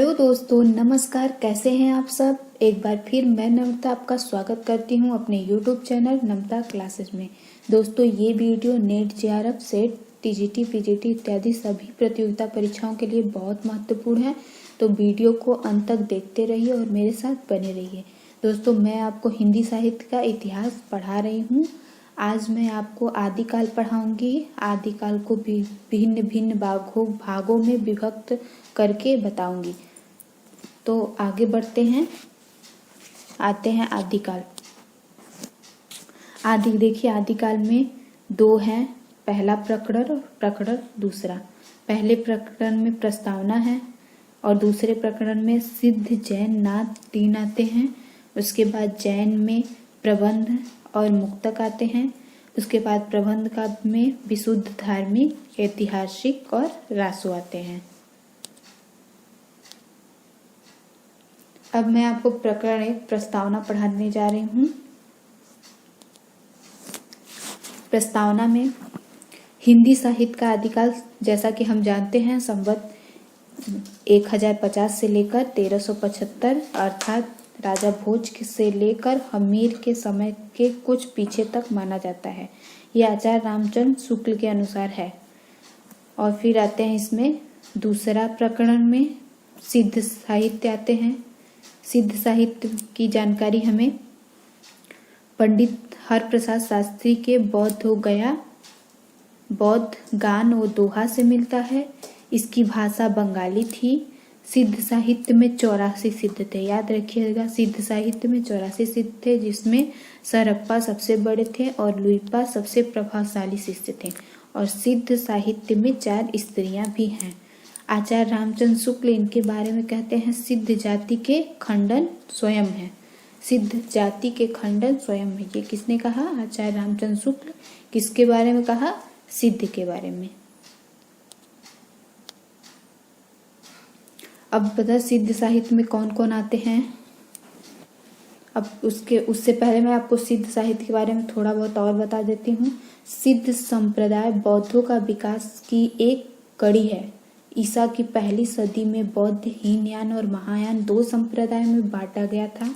Hello दोस्तों, नमस्कार। कैसे हैं आप सब। एक बार फिर मैं नम्रता आपका स्वागत करती हूं अपने यूट्यूब चैनल नम्रता क्लासेस में। दोस्तों, ये video net JRF set TGT PGT इत्यादि सभी प्रतियोगिता परीक्षाओं के लिए बहुत महत्वपूर्ण है। तो वीडियो को अंत तक देखते रहिए और मेरे साथ बने रहिए। दोस्तों, मैं आपको हिंदी साहित्य का इतिहास पढ़ा रही हूँ। आज मैं आपको आदिकाल पढ़ाऊंगी। आदिकाल को भी भिन्न भिन्न भागों में विभक्त करके बताऊंगी। तो आगे बढ़ते हैं, आते हैं आदिकाल। देखिए, आदिकाल में दो हैं, पहला प्रकरण और प्रकरण दूसरा। पहले प्रकरण में प्रस्तावना है और दूसरे प्रकरण में सिद्ध जैन नाथ 3 आते हैं। उसके बाद जैन में प्रबंध और मुक्तक आते हैं। उसके बाद प्रबंध काव्य में विशुद्ध धार्मिक, ऐतिहासिक और रासो आते हैं। अब मैं आपको प्रकरण 1 प्रस्तावना पढ़ाने जा रही हूँ। प्रस्तावना में हिंदी साहित्य का आदिकाल, जैसा कि हम जानते हैं, संवत 1050 से लेकर 1375 अर्थात राजा भोज से लेकर हमीर के समय के कुछ पीछे तक माना जाता है। यह आचार्य रामचंद्र शुक्ल के अनुसार है। और फिर आते हैं इसमें दूसरा प्रकरण में सिद्ध साहित्य आते हैं। सिद्ध साहित्य की जानकारी हमें पंडित हरप्रसाद शास्त्री के बौद्ध हो गया बौद्ध गान व दोहा से मिलता है। इसकी भाषा बंगाली थी। सिद्ध साहित्य में 84 सिद्ध थे। याद रखिएगा, सिद्ध साहित्य में 84 सिद्ध थे, जिसमें सरप्पा सबसे बड़े थे और लुइपा सबसे प्रभावशाली शिष्य थे। और सिद्ध साहित्य में 4 स्त्रियां भी हैं। आचार्य रामचंद्र शुक्ल इनके बारे में कहते हैं, सिद्ध जाति के खंडन स्वयं है। सिद्ध जाति के खंडन स्वयं है। ये किसने कहा? आचार्य रामचंद्र शुक्ल। किसके बारे में कहा? सिद्ध के बारे में। अब पता सिद्ध साहित्य में कौन कौन आते हैं। अब उससे पहले मैं आपको सिद्ध साहित्य के बारे में थोड़ा बहुत और बता देती हूँ। सिद्ध संप्रदाय बौद्धों का विकास की एक कड़ी है। ईसा की पहली सदी में बौद्ध हीनयान और महायान 2 संप्रदाय में बांटा गया था,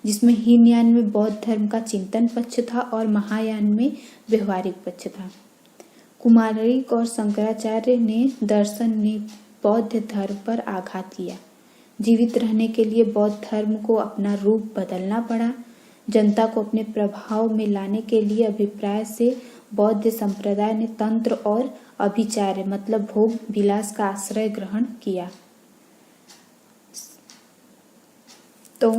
जिसमें हीनयान में बौद्ध धर्म का चिंतन पक्ष था और महायान में व्यवहारिक पक्ष था। कुमारिक और शंकराचार्य ने दर्शन ने बौद्ध धर्म पर आघात किया। जीवित रहने के लिए बौद्ध धर्म को अपना रूप बदलना पड़ा। जनता को अपने प्रभाव में लाने के लिए अभिप्राय से बौद्ध संप्रदाय ने तंत्र और अभिचार्य मतलब भोग विलास का आश्रय ग्रहण किया। तो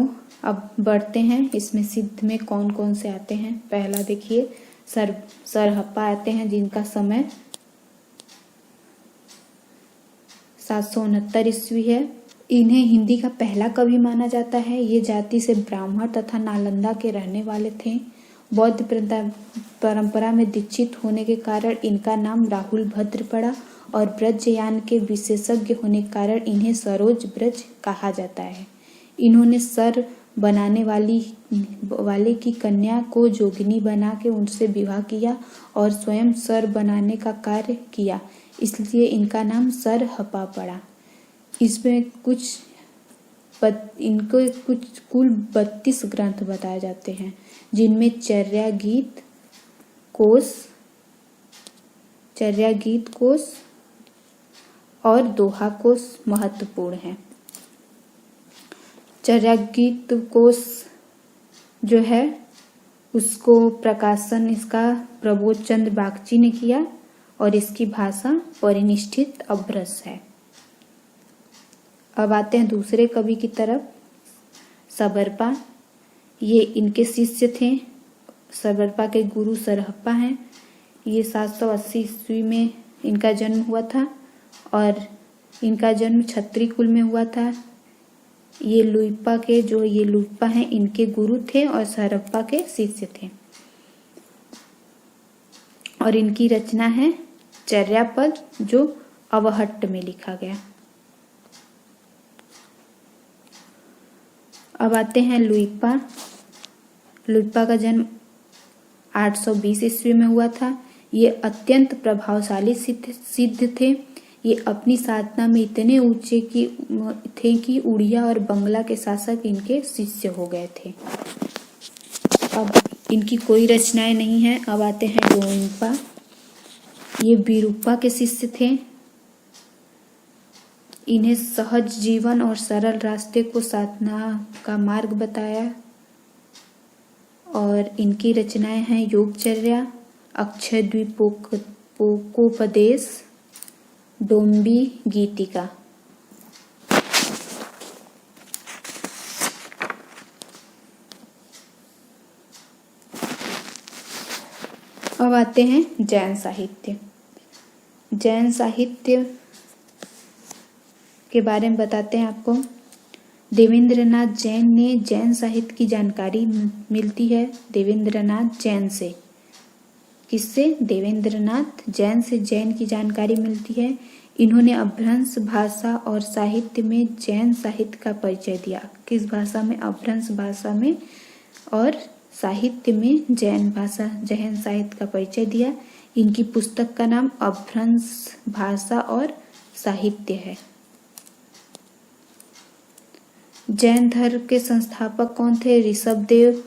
अब बढ़ते हैं, इसमें सिद्ध में कौन कौन से आते हैं। पहला देखिए, सरहप्पा आते हैं, जिनका समय 769 ईस्वी है। इन्हें हिंदी का पहला कवि माना जाता है। ये जाति से ब्राह्मण तथा नालंदा के रहने वाले थे। बौद्ध परंपरा में दीक्षित होने के कारण इनका नाम राहुल भद्र पड़ा और ब्रजयान के विशेषज्ञ होने के कारण इन्हें सरोज ब्रज कहा जाता है। इन्होंने सर बनाने वाले की कन्या को जोगिनी बना के उनसे विवाह किया और स्वयं सर बनाने का कार्य किया, इसलिए इनका नाम सरहप्पा पड़ा। इसमें इनको कुछ कुल 32 ग्रंथ बताए जाते हैं, जिनमें चर्या गीत कोश और दोहा कोश महत्वपूर्ण है। चर्या गीत कोश जो है उसको प्रकाशन इसका प्रबोध चंद्र बागची ने किया और इसकी भाषा परिनिष्ठित अभ्रस है। अब आते हैं दूसरे कवि की तरफ, सबरपा। ये इनके शिष्य थे। सबरपा के गुरु सरहप्पा हैं। ये 780 ईस्वी में इनका जन्म हुआ था और इनका जन्म क्षत्रिय कुल में हुआ था। ये लुइपा हैं, इनके गुरु थे और सरहप्पा के शिष्य थे। और इनकी रचना है चर्यापद, जो अवहट्ट में लिखा गया। अब आते हैं लुइपा। लुइपा का जन्म 820 ईस्वी में हुआ था। ये अत्यंत प्रभावशाली सिद्ध थे। ये अपनी साधना में इतने ऊंचे थे कि उड़िया और बंगला के शासक इनके शिष्य हो गए थे। अब इनकी कोई रचनाएं नहीं हैं। अब आते हैं डोंगपा। ये विरूपा के शिष्य थे। इन्हें सहज जीवन और सरल रास्ते को साधना का मार्ग बताया। और इनकी रचनाएं हैं योगचर्या, अक्षयद्वीपोपदेश, डोम्बी गीतिका। अब आते हैं जैन साहित्य। जैन साहित्य के बारे में बताते हैं आपको। देवेंद्रनाथ जैन ने जैन साहित्य की जानकारी मिलती है देवेंद्रनाथ जैन से। किससे? देवेंद्रनाथ जैन से जैन की जानकारी मिलती है। इन्होंने अपभ्रंश भाषा और साहित्य में जैन साहित्य का परिचय दिया। किस भाषा में? अपभ्रंश भाषा में और साहित्य में जैन साहित्य का परिचय दिया। इनकी पुस्तक का नाम अपभ्रंश भाषा और साहित्य है। जैन धर्म के संस्थापक कौन थे? ऋषभदेव।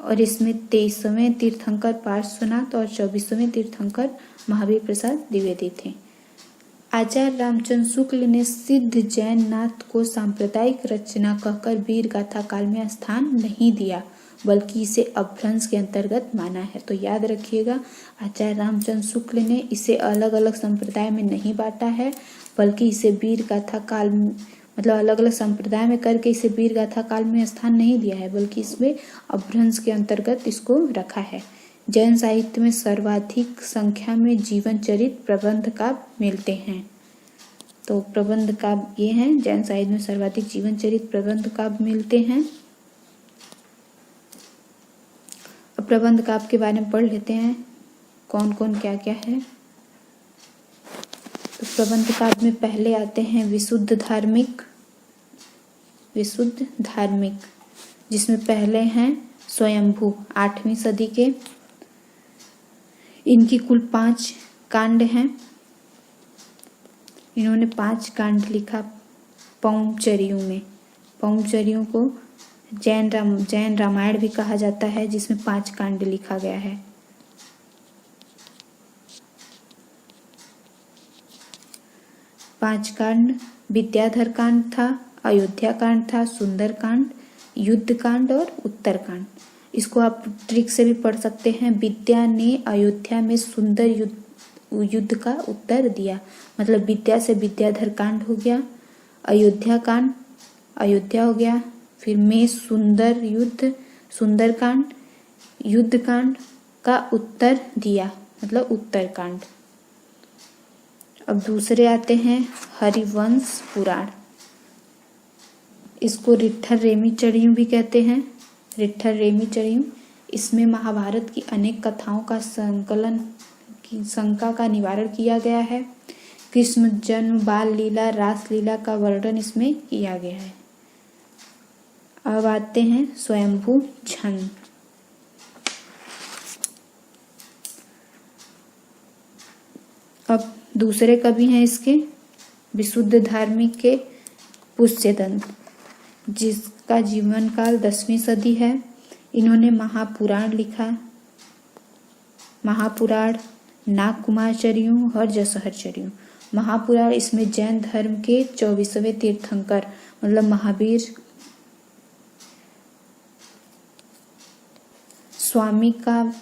और इसमें 23वें तीर्थंकर पार्श्वनाथ और 24वें तीर्थंकर महावीर प्रसाद द्विवेदी थे। आचार्य रामचंद्र शुक्ल ने सिद्ध जैन नाथ को सांप्रदायिक रचना कहकर वीर गाथा काल में स्थान नहीं दिया, बल्कि इसे अपभ्रंश के अंतर्गत माना है। तो याद रखिएगा, आचार्य रामचंद्र शुक्ल ने इसे अलग अलग संप्रदाय में नहीं बांटा है, बल्कि इसे वीर गाथा काल मतलब अलग अलग संप्रदाय में करके इसे वीर गाथा काल में स्थान नहीं दिया है, बल्कि इसमें अपभ्रंश के अंतर्गत इसको रखा है। जैन साहित्य में सर्वाधिक संख्या में जीवन चरित प्रबंध काव्य मिलते हैं। तो प्रबंध काव्य ये हैं, जैन साहित्य में सर्वाधिक जीवन चरित प्रबंध काव्य मिलते हैं। अब प्रबंध काव्य के बारे में पढ़ लेते हैं, कौन कौन क्या क्या है। तो प्रबंध काव्य में पहले आते हैं विशुद्ध धार्मिक, जिसमें पहले हैं स्वयंभू 8वीं सदी के। इनकी कुल 5 कांड हैं। इन्होंने 5 कांड लिखा पौंचरियों में। पौंचरियों को जैन रामायण भी कहा जाता है, जिसमें 5 कांड लिखा गया है। पांच कांड विद्याधर कांड था, अयोध्या कांड था, सुंदर कांड, युद्ध कांड और उत्तर कांड। इसको आप ट्रिक से भी पढ़ सकते हैं। विद्या ने अयोध्या में सुंदर युद्ध का उत्तर दिया, मतलब विद्या से विद्याधर कांड हो गया, अयोध्या कांड अयोध्या हो गया, फिर में सुंदर कांड युद्ध कांड का उत्तर दिया, मतलब उत्तर कांड। अब दूसरे आते हैं हरिवंश पुराण। इसको रिट्ठर रेमी चरियू भी कहते हैं, रिट्ठर रेमी चरियू। इसमें महाभारत की अनेक कथाओं का संकलन की शंका का निवारण किया गया है। कृष्ण जन्म, बाल लीला, रास लीला का वर्णन इसमें किया गया है। अब आते हैं स्वयंभू छंद। अब दूसरे कवि हैं इसके विशुद्ध धार्मिक के पुष्यदंत, जिसका जीवन काल 10वीं सदी है। इन्होंने महापुराण लिखा, महापुराण, नागकुमारचर्यू और जसहरचर्यू। महापुराण इसमें जैन धर्म के 24वें तीर्थंकर मतलब महावीर स्वामी का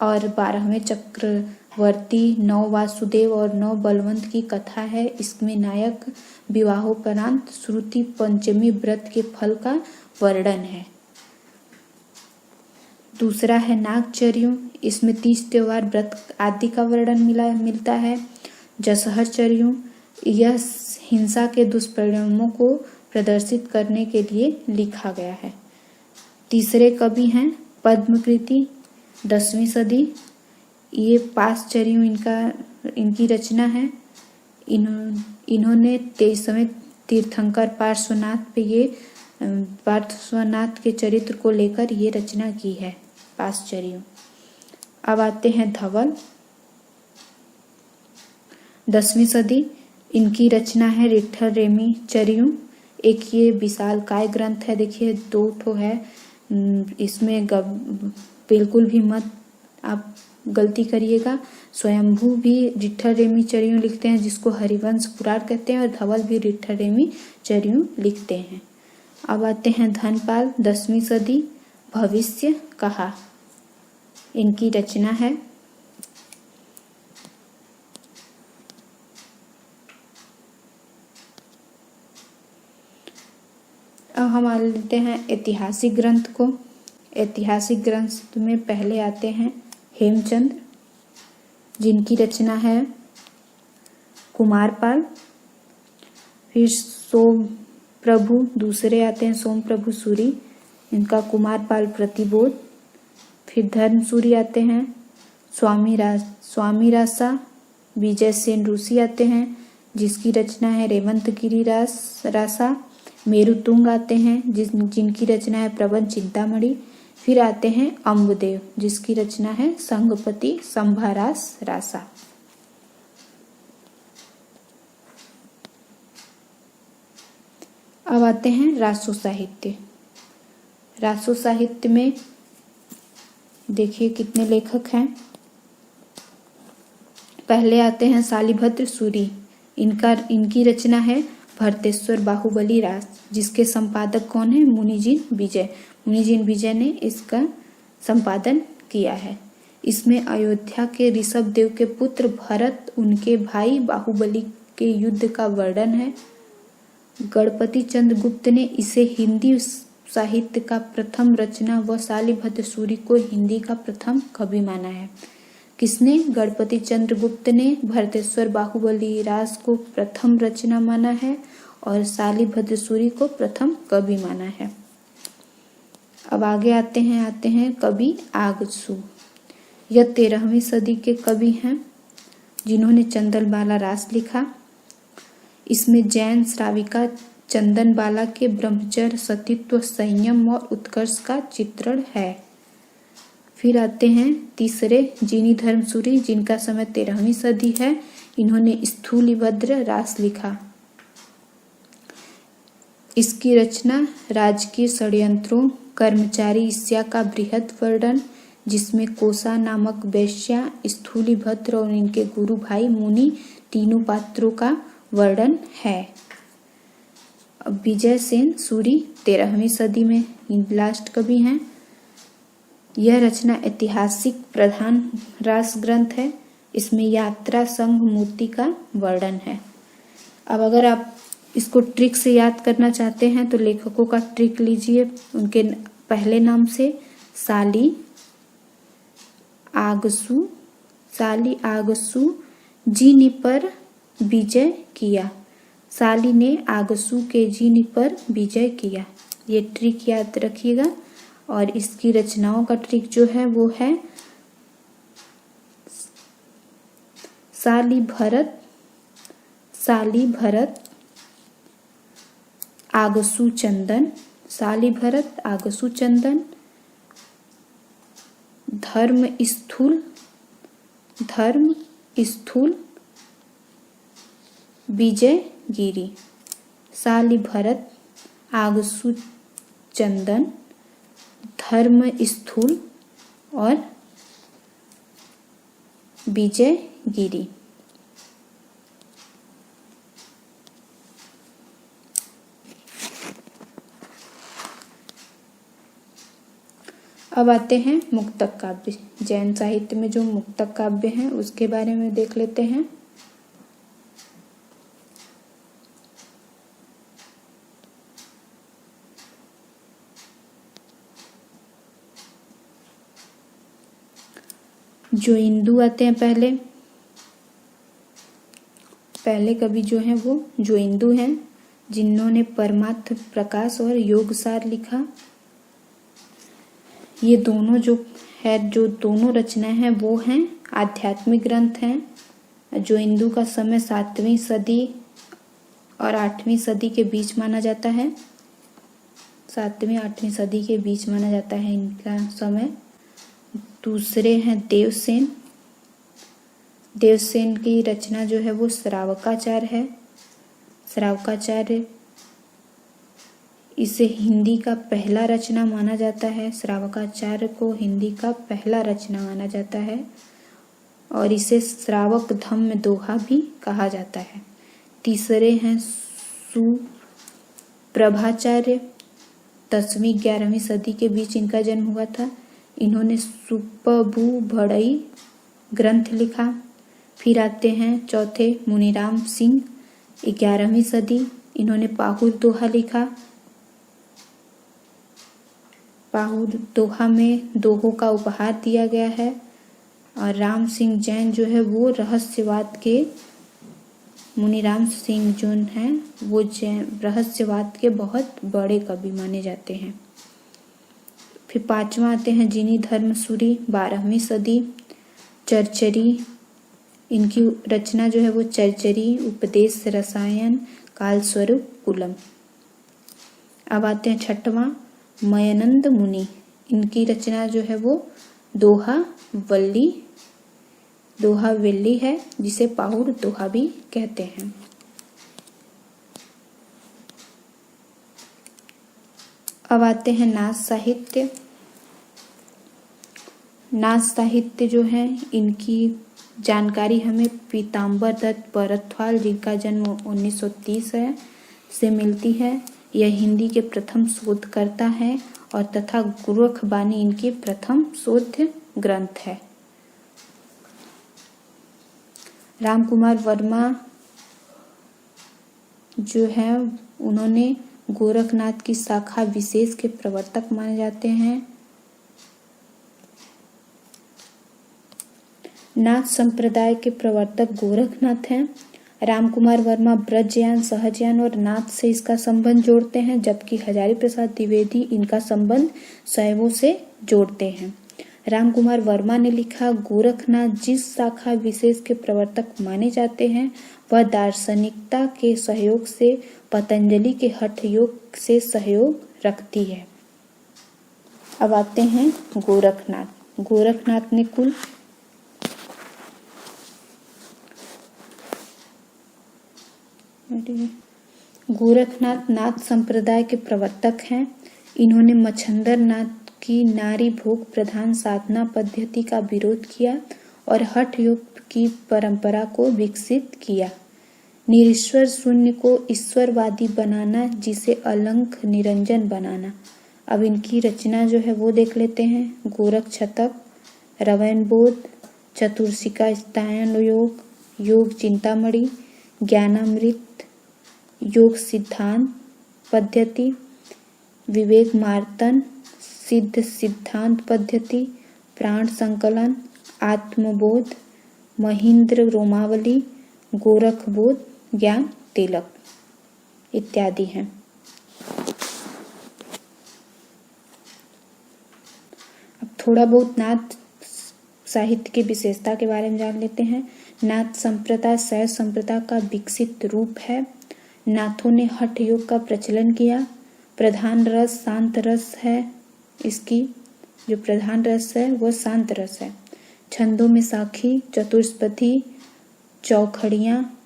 और 12वें चक्रवर्ती 9 वासुदेव और 9 बलवंत की कथा है। इसमें नायक विवाहोपरांत श्रुति पंचमी व्रत के फल का वर्णन है। दूसरा है नागचर्यू, इसमें 30 त्योहार व्रत आदि का वर्णन मिलता है। जसहरचर्यू यह हिंसा के दुष्परिणामों को प्रदर्शित करने के लिए लिखा गया है। तीसरे कवि हैं पद्मकृति 10वीं सदी, ये पासचर्यू इनकी रचना है। इन्होंने 23वें तीर्थंकर पार्श्वनाथ के चरित्र को लेकर ये रचना की है, पासचर्यू। अब आते हैं धवल 10वीं सदी, इनकी रचना है रिट्ठल रेमी चरियू। एक ये विशालकाय ग्रंथ है, देखिए 2 ठो है, इसमें बिल्कुल भी मत आप गलती करिएगा। स्वयंभू भी रिट्ठल रेमी चरियू लिखते हैं, जिसको हरिवंश पुराण कहते हैं, और धवल भी रिट्ठल रेमी चरियू लिखते हैं। अब आते हैं धनपाल 10वीं सदी, भविष्य कहा। इनकी रचना है। अब हम मान लेते हैं ऐतिहासिक ग्रंथ को। ऐतिहासिक ग्रंथ में पहले आते हैं हेमचंद्र, जिनकी रचना है कुमारपाल। फिर सोमप्रभु दूसरे आते हैं, सोमप्रभु सूरी, इनका कुमारपाल प्रतिबोध। फिर धर्मसूरी आते हैं, स्वामी रासा विजय सेन रूसी आते हैं, जिसकी रचना है रेवंतगिरी रासा। मेरुतुंग आते हैं, जिनकी रचना है प्रबंध चिंतामणि। फिर आते हैं अम्बदेव, जिसकी रचना है संघपति संभारास रासा। अब आते हैं रासो साहित्य। रासो साहित्य में देखिए कितने लेखक हैं। पहले आते हैं शालिभद्र सूरी, इनकी रचना है भरतेश्वर बाहुबली रास, जिसके संपादक कौन है? मुनिजिन विजय। मुनिजिन विजय ने इसका संपादन किया है। इसमें अयोध्या के ऋषभ देव के पुत्र भरत, उनके भाई बाहुबली के युद्ध का वर्णन है। गणपति चंद्र गुप्त ने इसे हिंदी साहित्य का प्रथम रचना व शालिभद्र सूरी को हिंदी का प्रथम कवि माना है। किसने? गणपति चंद्र गुप्त ने भरतेश्वर बाहुबली रास को प्रथम रचना माना है और शालिभद्र सूरी को प्रथम कवि माना है। अब आगे आते हैं कवि आगसू। यह 13वीं सदी के कवि हैं, जिन्होंने चंदनबाला रास लिखा। इसमें जैन श्राविका चंदनबाला के ब्रह्मचर्य, सतीत्व, संयम और उत्कर्ष का चित्रण है। फिर आते हैं तीसरे जिनी धर्मसूरी, जिनका समय 13वीं सदी है। इन्होंने स्थूलिभद्र रास लिखा। इसकी रचना राजकीय षड्यंत्रों, कर्मचारी ईर्ष्या का बृहद वर्णन, जिसमें कोसा नामक वेश्या, स्थूलिभद्र और इनके गुरु भाई मुनि तीनों पात्रों का वर्णन है। विजय सेन सूरी 13वीं सदी में लास्ट कवि हैं। यह रचना ऐतिहासिक प्रधान रास ग्रंथ है। इसमें यात्रा, संघ, मूर्ति का वर्णन है। अब अगर आप इसको ट्रिक से याद करना चाहते हैं तो लेखकों का ट्रिक लीजिए। उनके पहले नाम से साली आगसू जीनी पर विजय किया। साली ने आगसू के जीनी पर विजय किया। ये ट्रिक याद रखिएगा। और इसकी रचनाओं का ट्रिक जो है वो है साली भरत आगसू चंदन, साली भरत आगसू चंदन, धर्म स्थूल विजय गिरी। साली भरत आगसू चंदन, धर्म स्थूल और विजय गिरी। अब आते हैं मुक्तक काव्य। जैन साहित्य में जो मुक्तक काव्य हैं उसके बारे में देख लेते हैं। जो इंदु आते हैं पहले कवि जो हैं वो जो इंदु हैं, जिन्होंने परमार्थ प्रकाश और योगसार लिखा। ये दोनों जो दोनों रचनाएं हैं वो हैं आध्यात्मिक ग्रंथ हैं। जो इंदु का समय 7वीं सदी और 8वीं सदी के बीच माना जाता है। 7वीं 8वीं सदी के बीच माना जाता है इनका समय। दूसरे हैं देवसेन की रचना जो है वो श्रावकाचार है। श्रावकाचार्य, इसे हिंदी का पहला रचना माना जाता है। श्रावकाचार्य को हिंदी का पहला रचना माना जाता है और इसे श्रावक धम्म दोहा भी कहा जाता है। तीसरे हैं सुप्रभाचार्य, 10वीं 11वीं सदी के बीच इनका जन्म हुआ था। इन्होंने सुपबु भड़ई ग्रंथ लिखा। फिर आते हैं चौथे मुनीराम सिंह, 11वीं सदी, इन्होंने पाहुर दोहा लिखा। पाहुर दोहा में दोहों का उपहार दिया गया है। और राम सिंह जैन जो है वो रहस्यवाद के, मुनीराम सिंह जो हैं वो रहस्यवाद के बहुत बड़े कवि माने जाते हैं। फिर पांचवा आते हैं जिनी धर्मसूरी, 12वीं सदी, चरचरी, इनकी रचना जो है वो चरचरी, उपदेश रसायन, कालस्वरूप कुलम। अब आते हैं छठवां मयानंद मुनि, इनकी रचना जो है वो दोहा वेली है, जिसे पाहुर दोहा भी कहते हैं। अब आते हैं नाच साहित्य। नाच साहित्य जो है इनकी जानकारी हमें पीताम्बर दत्त बरथवाल, जिनका जन्म 1930 है, से मिलती है। यह हिंदी के प्रथम शोधकर्ता है और तथा गोरखबानी इनकी प्रथम शोध ग्रंथ है। राम कुमार वर्मा जो है उन्होंने गोरखनाथ की शाखा विशेष के प्रवर्तक माने जाते हैं। नाथ संप्रदाय के प्रवर्तक गोरखनाथ हैं। राम कुमार वर्मा ब्रजयान, सहजयान और नाथ से इसका संबंध जोड़ते हैं, जबकि हजारी प्रसाद द्विवेदी इनका संबंध शैवों से जोड़ते हैं। राम कुमार वर्मा ने लिखा, गोरखनाथ जिस शाखा विशेष के प्रवर्तक माने जाते हैं वह दार्शनिकता के सहयोग से पतंजलि के हठ योग से सहयोग रखती है। अब आते हैं गोरखनाथ। गोरखनाथ ने कुल गोरखनाथ नाथ संप्रदाय के प्रवर्तक हैं। इन्होंने मच्छंदर नाथ की नारी भोग प्रधान साधना पद्धति का विरोध किया और हठ योग की परंपरा को विकसित किया। निरीश्वर शून्य को ईश्वरवादी बनाना, जिसे अलंक निरंजन बनाना। अब इनकी रचना जो है वो देख लेते हैं। गोरख शतक, रवैन बोध, चतुर्शिका स्थायन योग, योग चिंतामणि, ज्ञानामृत, योग सिद्धांत पद्धति, विवेक मार्तन, सिद्ध सिद्धांत पद्धति, प्राण संकलन, आत्मबोध, महेंद्र रोमावली, गोरखबोध, ज्ञान तिलक इत्यादि हैं। अब थोड़ा बहुत नाथ साहित्य की विशेषता के बारे में जान लेते हैं। नाथ संप्रदाय शैव संप्रदाय का विकसित रूप है। नाथों ने हठ योग का प्रचलन किया। प्रधान रस शांत रस है। इसकी जो प्रधान रस है वो शांत रस है। छंदों में साखी, चतुष्पदी, चौखड़ियाँ,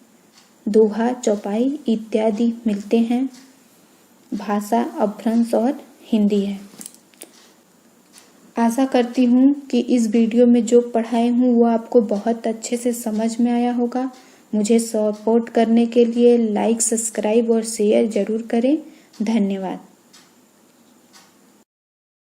दोहा, चौपाई इत्यादि मिलते हैं। भाषा अपभ्रंश और हिंदी है। आशा करती हूँ कि इस वीडियो में जो पढ़ाई हूँ वो आपको बहुत अच्छे से समझ में आया होगा। मुझे सपोर्ट करने के लिए लाइक, सब्सक्राइब और शेयर जरूर करें। धन्यवाद।